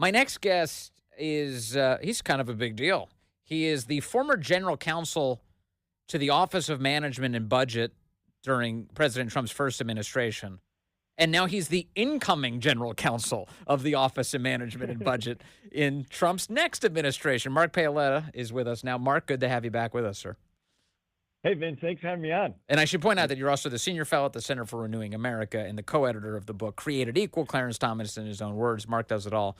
My next guest is, he's kind of a big deal. He is the former general counsel to the Office of Management and Budget during President Trump's first administration. And now he's the incoming general counsel of the Office of Management and Budget in Trump's next administration. Mark Paoletta is with us now. Mark, good to have you back with us, sir. Hey, Vince, thanks for having me on. And I should point out that you're also the senior fellow at the Center for Renewing America and the co-editor of the book, Created Equal, Clarence Thomas in his own words. Mark does it all.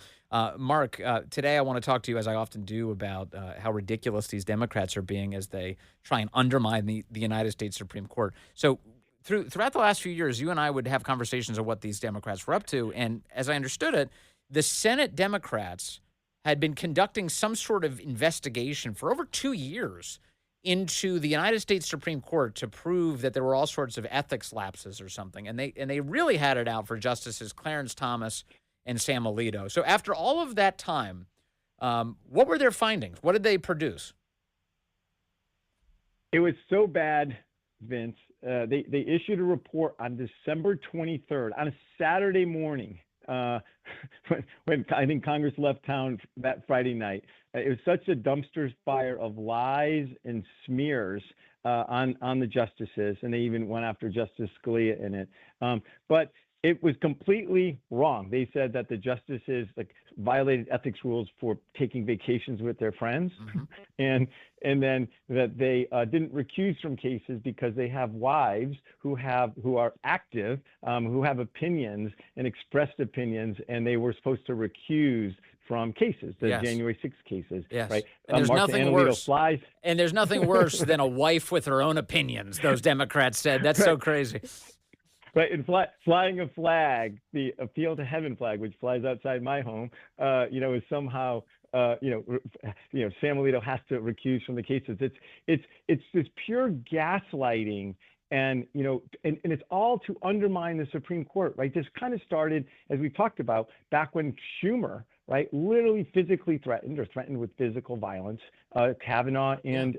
Mark, today I want to talk to you, as I often do, about how ridiculous these Democrats are being as they try and undermine the United States Supreme Court. So throughout the last few years, you and I would have conversations of what these Democrats were up to. And as I understood it, the Senate Democrats had been conducting some sort of investigation for over 2 years into the United States Supreme Court to prove that there were all sorts of ethics lapses or something. And they really had it out for Justices Clarence Thomas and Sam Alito. So after all of that time, what were their findings? What did they produce? It was so bad, Vince. They issued a report on December 23rd, on a Saturday morning, when I think Congress left town that Friday night. It was such a dumpster fire of lies and smears on the justices, and they even went after Justice Scalia in it. But it was completely wrong. They said that the justices violated ethics rules for taking vacations with their friends, and then that they didn't recuse from cases because they have wives who are active, who have opinions and expressed opinions, and they were supposed to recuse from cases, the January 6th cases, right? And there's nothing worse. Flies. And there's nothing worse than a wife with her own opinions, those Democrats said. That's so crazy. Right, and flying a flag, the Appeal to Heaven flag, which flies outside my home, is somehow, Sam Alito has to recuse from the cases. It's this pure gaslighting, and it's all to undermine the Supreme Court, right? This kind of started, as we talked about, back when Schumer, right, literally physically threatened with physical violence, Kavanaugh and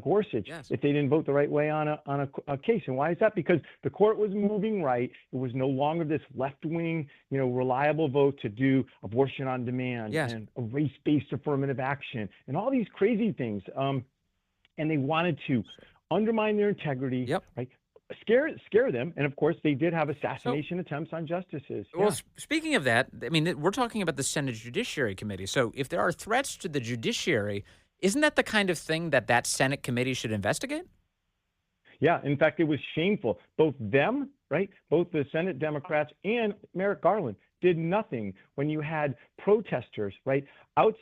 Gorsuch, if they didn't vote the right way on a case. And why is that? Because the court was moving right. It was no longer this left-wing, reliable vote to do abortion on demand and a race-based affirmative action and all these crazy things. And they wanted to undermine their integrity, right? Scare them. And of course, they did have assassination attempts on justices. Well, speaking of that, I mean, we're talking about the Senate Judiciary Committee. So if there are threats to the judiciary, isn't that the kind of thing that Senate committee should investigate? Yeah. In fact, it was shameful. Both them, right? Both the Senate Democrats and Merrick Garland did nothing when you had protesters, right,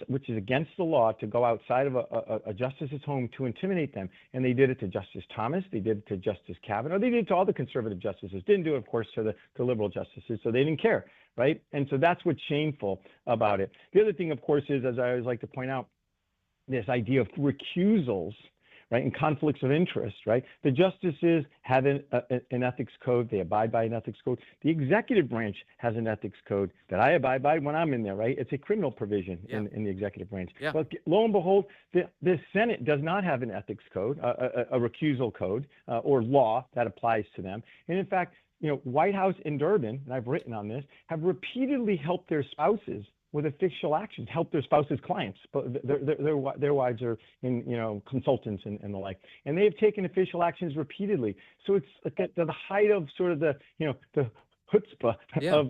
which is against the law to go outside of a justice's home to intimidate them. And they did it to Justice Thomas. They did it to Justice Kavanaugh. They did it to all the conservative justices. Didn't do it, of course, to the liberal justices. So they didn't care, right? And so that's what's shameful about it. The other thing, of course, is, as I always like to point out, this idea of recusals, right, and conflicts of interest, right? The justices have an ethics code. They abide by an ethics code. The executive branch has an ethics code that I abide by when I'm in there, right? It's a criminal provision in the executive branch. But lo and behold, the Senate does not have an ethics code, a recusal code or law that applies to them. And in fact, Whitehouse and Durbin, and I've written on this, have repeatedly helped their spouses with official actions, help their spouses' clients, but their wives are consultants and the like, and they have taken official actions repeatedly. So it's at the height of sort of the chutzpah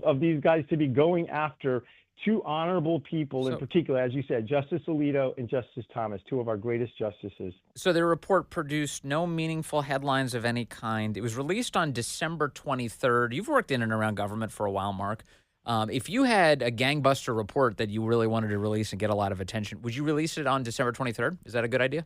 of these guys to be going after two honorable people, in particular, as you said, Justice Alito and Justice Thomas, two of our greatest justices. So the report produced no meaningful headlines of any kind. It was released on December 23rd. You've worked in and around government for a while, Mark. If you had a gangbuster report that you really wanted to release and get a lot of attention, would you release it on December 23rd? Is that a good idea?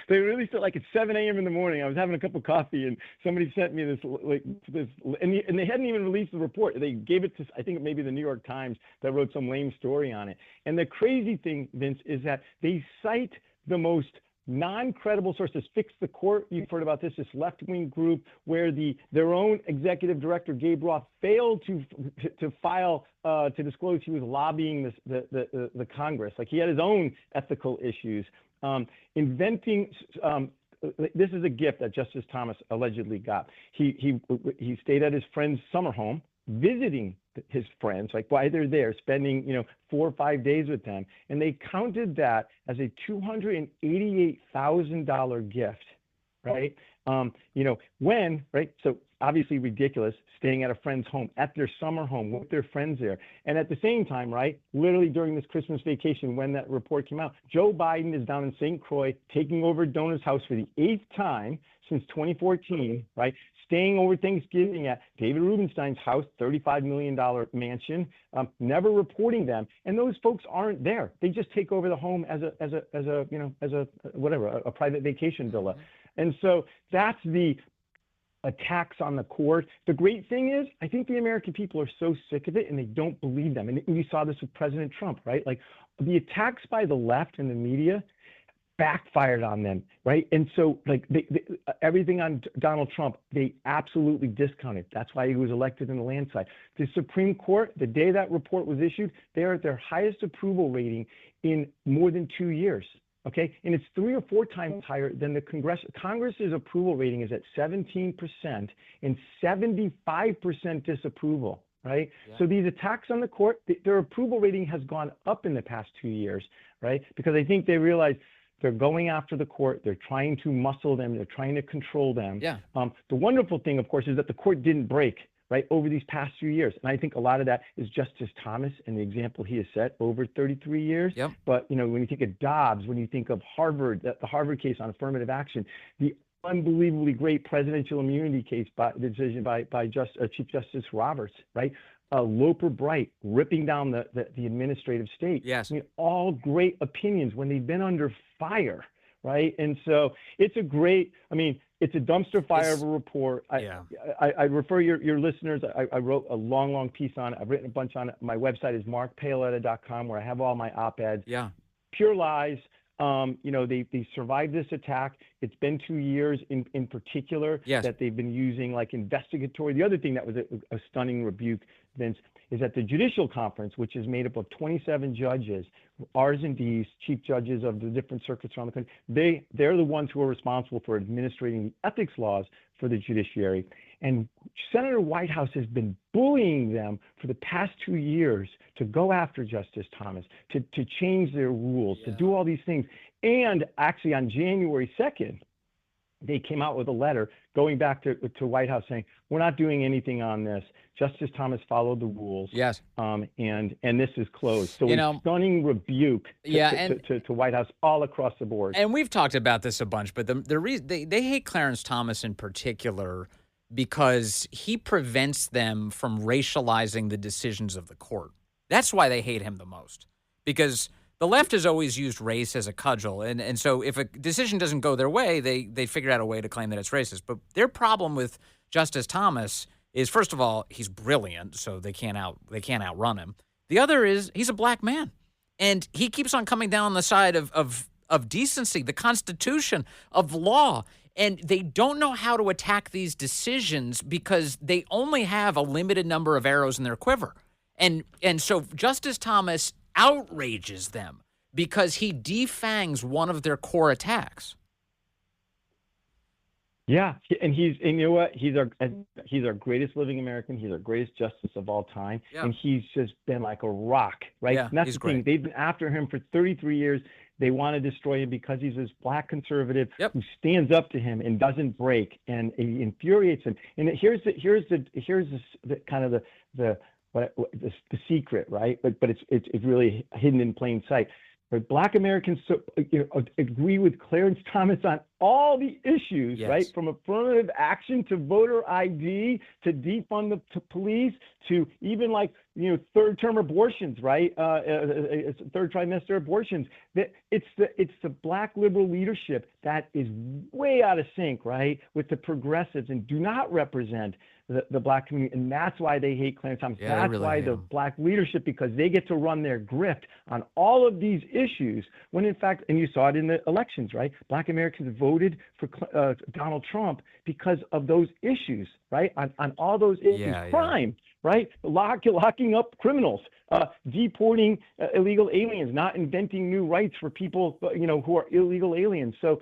They released it like at 7 a.m. in the morning. I was having a cup of coffee, and somebody sent me this, and they hadn't even released the report. They gave it to, I think, maybe the New York Times that wrote some lame story on it. And the crazy thing, Vince, is that they cite the most non-credible sources. Fix the Court, you've heard about this left-wing group where their own executive director, Gabe Roth, failed to file to disclose he was lobbying the Congress. Like, he had his own ethical issues. Inventing this is a gift that Justice Thomas allegedly got. He stayed at his friend's summer home, visiting his friends, like while they're there, spending 4 or 5 days with them, and they counted that as a $288,000 gift, right? When, right? So obviously ridiculous, staying at a friend's home, at their summer home with their friends there. And at the same time, right, literally during this Christmas vacation, when that report came out, Joe Biden is down in St. Croix, taking over Donor's house for the 8th time since 2014, right? Staying over Thanksgiving at David Rubenstein's house, $35 million mansion, never reporting them. And those folks aren't there. They just take over the home as a private vacation villa. And so that's the attacks on the court. The great thing is, I think the American people are so sick of it and they don't believe them. And we saw this with President Trump, right? Like the attacks by the left and the media backfired on them, right? And so like everything on Donald Trump, they absolutely discounted. That's why he was elected in the landslide. The Supreme Court, the day that report was issued, they are at their highest approval rating in more than 2 years. Okay, and it's 3 or 4 times higher than the Congress. Congress's approval rating is at 17% and 75% disapproval, right? Yeah. So these attacks on the court, their approval rating has gone up in the past 2 years, right? Because I think they realize they're going after the court. They're trying to muscle them. They're trying to control them. Yeah. The wonderful thing, of course, is that the court didn't break, right, over these past few years. And I think a lot of that is Justice Thomas and the example he has set over 33 years. Yep. But, when you think of Dobbs, when you think of Harvard, the Harvard case on affirmative action, the unbelievably great presidential immunity case decision by Chief Justice Roberts, right? Loper Bright ripping down the administrative state. Yes. I mean, all great opinions when they've been under fire, right? And so it's a dumpster fire of a report. I refer your listeners. I wrote a long piece on it. I've written a bunch on it. My website is markpaoletta.com, where I have all my op-eds. Yeah. Pure lies. They survived this attack. It's been 2 years in particular that they've been using like investigatory. The other thing that was a stunning rebuke, Vince, is that the Judicial Conference, which is made up of 27 judges, R's and D's, chief judges of the different circuits around the country, they're the ones who are responsible for administrating the ethics laws for the judiciary. And Senator Whitehouse has been bullying them for the past 2 years to go after Justice Thomas, to change their rules, to do all these things. And actually on January 2nd, they came out with a letter going back to Whitehouse saying, we're not doing anything on this. Justice Thomas followed the rules. Yes. And this is closed. So a stunning rebuke to Whitehouse all across the board. And we've talked about this a bunch, but the reason they hate Clarence Thomas in particular because he prevents them from racializing the decisions of the court. That's why they hate him the most, because the left has always used race as a cudgel. And so if a decision doesn't go their way, they figure out a way to claim that it's racist. But their problem with Justice Thomas is, first of all, he's brilliant, so they can't outrun him. The other is he's a black man, and he keeps on coming down on the side of decency, the Constitution, of law. And they don't know how to attack these decisions because they only have a limited number of arrows in their quiver. And so Justice Thomas outrages them because he defangs one of their core attacks. Yeah, and you know what? He's our greatest living American. He's our greatest justice of all time, and he's just been like a rock, right? Yeah, and that's the thing. They've been after him for 33 years. They want to destroy him because he's this black conservative who stands up to him and doesn't break, and he infuriates him. And here's the kind of the secret, right? But it's really hidden in plain sight. But Black Americans agree with Clarence Thomas on all the issues, right? From affirmative action to voter ID to defund the police to even third-term abortions, right? Third trimester abortions. It's the Black liberal leadership that is way out of sync, right, with the progressives and do not represent the Black community, and that's why they hate Clarence Thomas. That's really why the Black leadership, because they get to run their grift on all of these issues, when in fact, and you saw it in the elections, right? Black Americans voted for Donald Trump because of those issues, right? On all those issues, crime, right? Locking up criminals, deporting illegal aliens, not inventing new rights for people, who are illegal aliens. So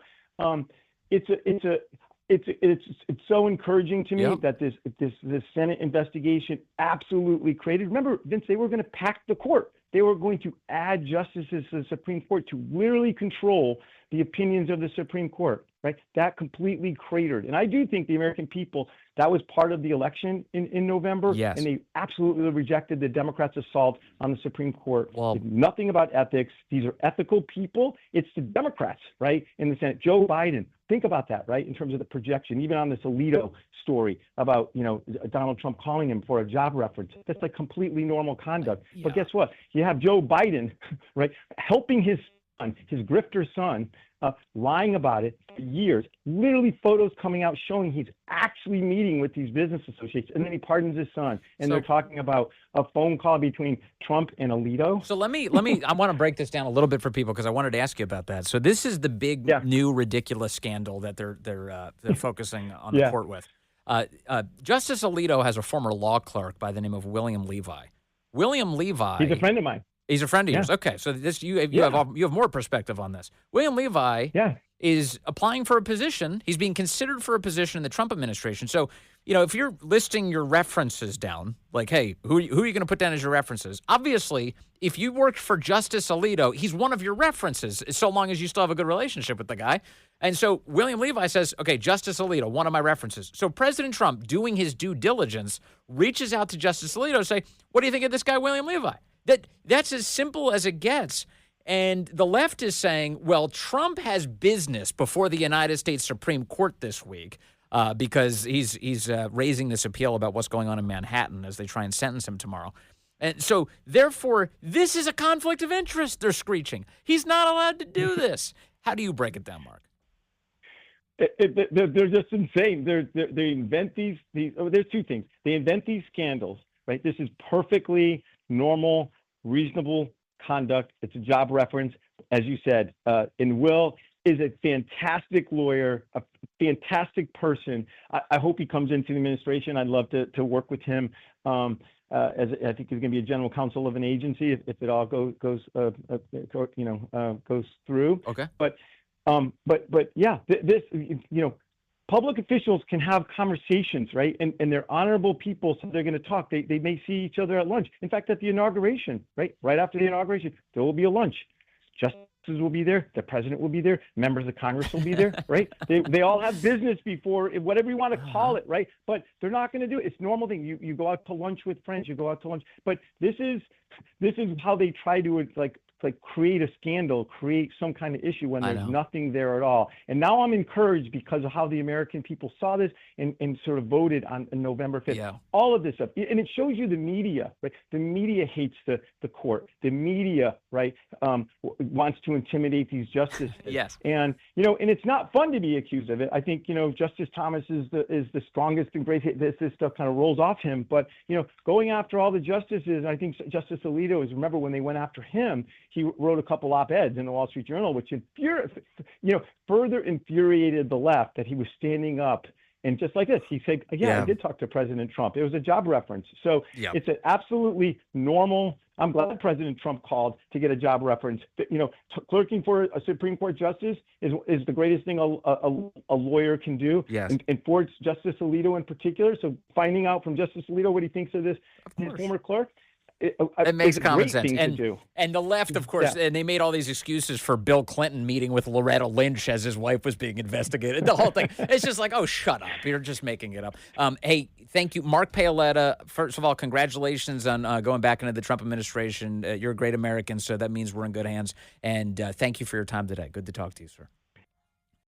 It's so encouraging to me Yeah. that this Senate investigation absolutely created. Remember, Vince, they were going to pack the court. They were going to add justices to the Supreme Court to literally control the opinions of the Supreme Court, right? That completely cratered. And I do think the American people, that was part of the election in November. Yes. And they absolutely rejected the Democrats' assault on the Supreme Court. Well, Nothing about ethics. These are ethical people. It's the Democrats, right, in the Senate. Joe Biden. Think about that, right, in terms of the projection, even on this Alito story about, Donald Trump calling him for a job reference. That's like completely normal conduct. Yeah. But guess what? You have Joe Biden, right, helping his son, his grifter son, lying about it for years, literally photos coming out showing he's actually meeting with these business associates, and then he pardons his son. And they're talking about a phone call between Trump and Alito. So let me, I want to break this down a little bit for people because I wanted to ask you about that. So this is the big new ridiculous scandal that they're focusing on the court with. Justice Alito has a former law clerk by the name of William Levi. William Levi. He's a friend of mine. He's a friend of yours. Okay, so this you have more perspective on this. William Levi is applying for a position. He's being considered for a position in the Trump administration. So, if you're listing your references down, like, hey, who are you going to put down as your references? Obviously, if you worked for Justice Alito, he's one of your references, so long as you still have a good relationship with the guy. And so William Levi says, okay, Justice Alito, one of my references. So President Trump, doing his due diligence, reaches out to Justice Alito to say, what do you think of this guy, William Levi? That's as simple as it gets. And the left is saying, well, Trump has business before the United States Supreme Court this week because he's raising this appeal about what's going on in Manhattan as they try and sentence him tomorrow. And so, therefore, this is a conflict of interest, they're screeching. He's not allowed to do this. How do you break it down, Mark? They're just insane. They invent these. There's two things. They invent these scandals, right? This is perfectly normal, reasonable conduct. It's a job reference, as you said. And Will is a fantastic lawyer, a fantastic person. I hope he comes into the administration. I'd love to work with him. As I think he's going to be a general counsel of an agency if it all goes through. Okay. But yeah, this public officials can have conversations, right? And they're honorable people, so they're going to talk. They may see each other at lunch. In fact, at the inauguration, right after the inauguration, there will be a lunch. Justices will be there. The president will be there. Members of Congress will be there, right? They all have business before, whatever you want to call it, right? But they're not going to do it. It's a normal thing. You go out to lunch with friends. You go out to lunch. But this is how they try to create a scandal, create some kind of issue when there's nothing there at all. And now I'm encouraged because of how the American people saw this and sort of voted on November 5th. Yeah. All of this stuff. And it shows you the media, right? The media hates the court. The media, right, wants to intimidate these justices. Yes. And, and it's not fun to be accused of it. I think, Justice Thomas is the strongest and greatest. This stuff kind of rolls off him. But, going after all the justices, I think Justice Alito remember when they went after him, he wrote a couple op-eds in the Wall Street Journal, which further infuriated the left that he was standing up. And just like this, he said, I did talk to President Trump. It was a job reference. So it's an absolutely normal. I'm glad President Trump called to get a job reference. Clerking for a Supreme Court justice is the greatest thing a lawyer can do. Yes. And for Justice Alito in particular. So finding out from Justice Alito what he thinks of this, his former clerk, it makes common sense. And the left, of course, and they made all these excuses for Bill Clinton meeting with Loretta Lynch as his wife was being investigated. The whole thing. It's just like, oh, shut up. You're just making it up. Hey, thank you. Mark Paoletta, first of all, congratulations on going back into the Trump administration. You're a great American, so that means we're in good hands. And thank you for your time today. Good to talk to you, sir.